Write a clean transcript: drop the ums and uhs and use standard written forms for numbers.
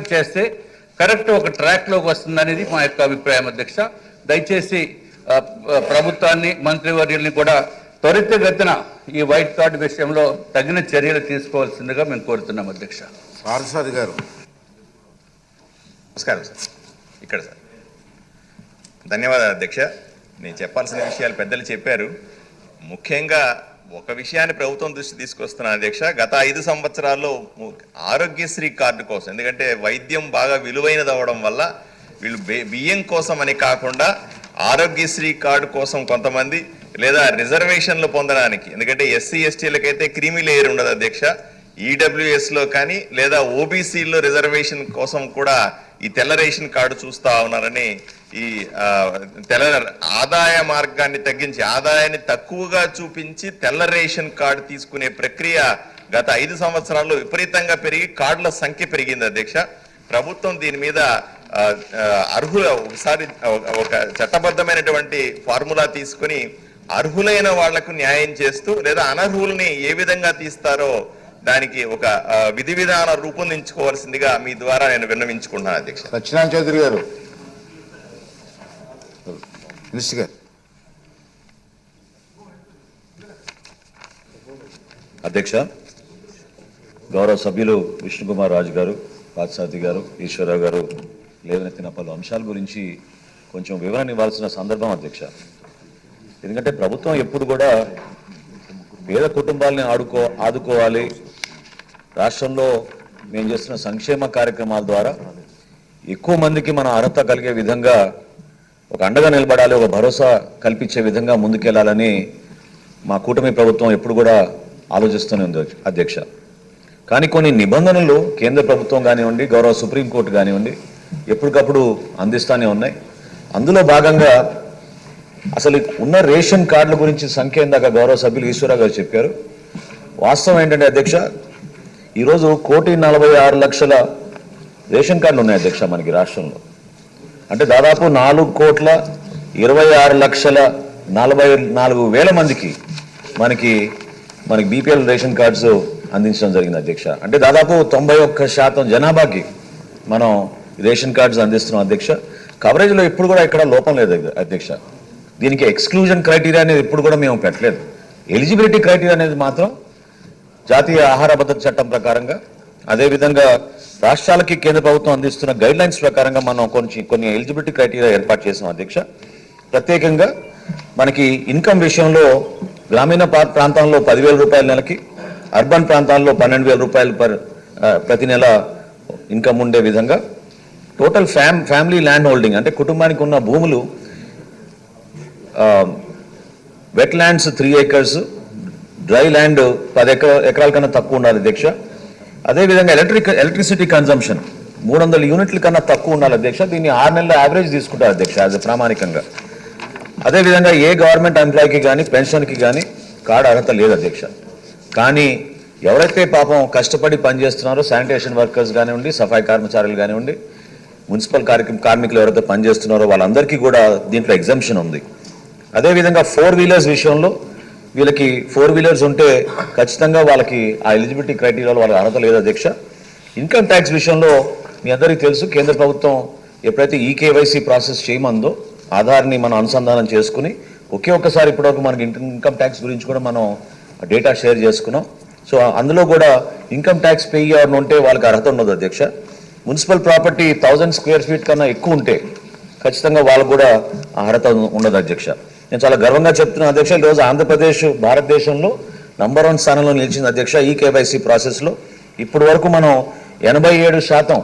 చేస్తే కరెక్ట్ ఒక ట్రాక్లోకి వస్తుందనేది మా యొక్క అభిప్రాయం అధ్యక్ష. దయచేసి ప్రభుత్వాన్ని మంత్రివర్యుల్ని కూడా త్వరితగతిన ఈ వైట్ కార్డు విషయంలో తగిన చర్యలు తీసుకోవాల్సిందిగా మేము కోరుతున్నాం అధ్యక్ష. పార్థసారథి గారు. నమస్కారం సార్. ఇక్కడ సార్ ధన్యవాదాలు అధ్యక్ష. నేను చెప్పాల్సిన విషయాలు పెద్దలు చెప్పారు. ముఖ్యంగా ఒక విషయాన్ని ప్రభుత్వం దృష్టి తీసుకొస్తున్నాను అధ్యక్ష. గత 5 సంవత్సరాల్లో ఆరోగ్యశ్రీ కార్డు కోసం, ఎందుకంటే వైద్యం బాగా విలువైనది అవ్వడం వల్ల వీళ్ళు బియ్యం కోసం అని కాకుండా ఆరోగ్యశ్రీ కార్డు కోసం కొంతమంది లేదా రిజర్వేషన్లు పొందడానికి, ఎందుకంటే ఎస్సీ ఎస్టీలకైతే క్రీమీ లేయర్ ఉండదు అధ్యక్ష, ఈడబ్ల్యూఎస్లో కానీ లేదా ఓబీసీలో రిజర్వేషన్ కోసం కూడా ఈ తెల్ల రేషన్ కార్డు చూస్తూ ఉన్నారని, ఈ తెల్ల ఆదాయ మార్గాన్ని తగ్గించి ఆదాయాన్ని తక్కువగా చూపించి తెల్ల రేషన్ కార్డు తీసుకునే ప్రక్రియ గత 5 సంవత్సరాల్లో విపరీతంగా పెరిగి కార్డుల సంఖ్య పెరిగింది అధ్యక్ష. ప్రభుత్వం దీని మీద అర్హుల ఒకసారి ఒక చట్టబద్ధమైనటువంటి ఫార్ములా తీసుకుని అర్హులైన వాళ్లకు న్యాయం చేస్తూ లేదా అనర్హుల్ని ఏ విధంగా తీస్తారో దానికి ఒక విధి విధానం రూపొందించుకోవాల్సిందిగా మీ ద్వారా నేను విన్నవించుకుంటున్నాను అధ్యక్ష. సత్యనారాయణ చౌదరి గారు. అధ్యక్ష, గౌరవ సభ్యులు విష్ణుకుమార్ రాజు గారు, పార్థసారథి గారు, ఈశ్వరరావు గారు లేవనెత్తిన పలు అంశాల గురించి కొంచెం వివరణ ఇవ్వాల్సిన సందర్భం అధ్యక్ష. ఎందుకంటే ప్రభుత్వం ఎప్పుడు కూడా పేద కుటుంబాలని ఆదుకోవాలి, రాష్ట్రంలో మేము చేస్తున్న సంక్షేమ కార్యక్రమాల ద్వారా ఎక్కువ మందికి మన అర్హత కలిగే విధంగా ఒక అండగా నిలబడాలి, ఒక భరోసా కల్పించే విధంగా ముందుకెళ్లాలని మా కూటమి ప్రభుత్వం ఎప్పుడు కూడా ఆలోచిస్తూనే ఉంది అధ్యక్ష. కానీ కొన్ని నిబంధనలు కేంద్ర ప్రభుత్వం కానివ్వండి, గౌరవ సుప్రీంకోర్టు కానివ్వండి ఎప్పటికప్పుడు అందిస్తూనే ఉన్నాయి. అందులో భాగంగా అసలు ఉన్న రేషన్ కార్డుల గురించి సంఖ్య ఇందాక గౌరవ సభ్యులు ఈశ్వరరావు గారు చెప్పారు. వాస్తవం ఏంటంటే అధ్యక్ష, ఈరోజు 1,46,00,000 రేషన్ కార్డులు ఉన్నాయి అధ్యక్ష మనకి రాష్ట్రంలో. అంటే దాదాపు 4,26,44,000 మందికి మనకి బీపీఎల్ రేషన్ కార్డ్స్ అందించడం జరిగింది అధ్యక్ష. అంటే దాదాపు 91% జనాభాకి మనం రేషన్ కార్డ్స్ అందిస్తున్నాం అధ్యక్ష. కవరేజ్లో ఎప్పుడు కూడా ఇక్కడ లోపం లేదు అధ్యక్ష. దీనికి ఎక్స్క్లూజన్ క్రైటీరియా అనేది ఎప్పుడు కూడా మేము పెట్టలేదు. ఎలిజిబిలిటీ క్రైటీరియా అనేది మాత్రం జాతీయ ఆహార భద్రత చట్టం ప్రకారంగా, అదేవిధంగా రాష్ట్రాలకి కేంద్ర ప్రభుత్వం అందిస్తున్న గైడ్ లైన్స్ ప్రకారంగా మనం కొన్ని ఎలిజిబిలిటీ క్రైటీరియా ఏర్పాటు చేసాం అధ్యక్ష. ప్రత్యేకంగా మనకి ఇన్కమ్ విషయంలో గ్రామీణ ప్రాంతాల్లో 10,000 రూపాయల నెలకి, అర్బన్ ప్రాంతాల్లో 12,000 రూపాయలు ప్రతి నెల ఇన్కమ్ ఉండే విధంగా టోటల్ ఫ్యామిలీ ల్యాండ్ హోల్డింగ్, అంటే కుటుంబానికి ఉన్న భూములు wet lands 3 acres, dry land 10 ఎకరాల కన్నా తక్కువ ఉండాలి అధ్యక్ష. అదేవిధంగా ఎలక్ట్రిసిటీ కన్జంప్షన్ 300 యూనిట్ల కన్నా తక్కువ ఉండాలి అధ్యక్ష. దీన్ని 6 నెలల యావరేజ్ తీసుకుంటారు అధ్యక్ష యాజ్ ప్రామాణికంగా. అదేవిధంగా ఏ గవర్నమెంట్ ఎంప్లాయీకి కానీ పెన్షన్కి కానీ కార్డు అర్హత లేదు అధ్యక్ష. కానీ ఎవరైతే పాపం కష్టపడి పనిచేస్తున్నారో శానిటేషన్ వర్కర్స్ కానివ్వండి, సఫాయి కర్మచారులు కానివ్వండి, మున్సిపల్ కార్మికులు ఎవరైతే పనిచేస్తున్నారో వాళ్ళందరికీ కూడా దీంట్లో ఎగ్జంప్షన్ ఉంది. అదేవిధంగా 4 వీలర్స్ విషయంలో వీళ్ళకి 4 వీలర్స్ ఉంటే ఖచ్చితంగా వాళ్ళకి ఆ ఎలిజిబిలిటీ క్రైటీరియాలో వాళ్ళకి అర్హత లేదు అధ్యక్ష. ఇన్కమ్ ట్యాక్స్ విషయంలో మీ అందరికీ తెలుసు, కేంద్ర ప్రభుత్వం ఎప్పుడైతే ఈకేవైసీ ప్రాసెస్ చేయమందో ఆధార్ని మనం అనుసంధానం చేసుకుని ఒకే ఒక్కసారి ఇప్పటివరకు మనకి ఇన్కమ్ ట్యాక్స్ గురించి కూడా మనం డేటా షేర్ చేసుకున్నాం. సో అందులో కూడా ఇన్కమ్ ట్యాక్స్ పే ఎవరిని ఉంటే వాళ్ళకి అర్హత ఉండదు అధ్యక్ష. మున్సిపల్ ప్రాపర్టీ 1000 square feet కన్నా ఎక్కువ ఉంటే ఖచ్చితంగా వాళ్ళకు కూడా అర్హత ఉండదు అధ్యక్ష. నేను చాలా గర్వంగా చెప్తున్నాను అధ్యక్ష, ఈరోజు ఆంధ్రప్రదేశ్ భారతదేశంలో నంబర్ 1 స్థానంలో నిలిచింది అధ్యక్ష ఈ కేవైసీ ప్రాసెస్లో. ఇప్పటి వరకు మనం 87%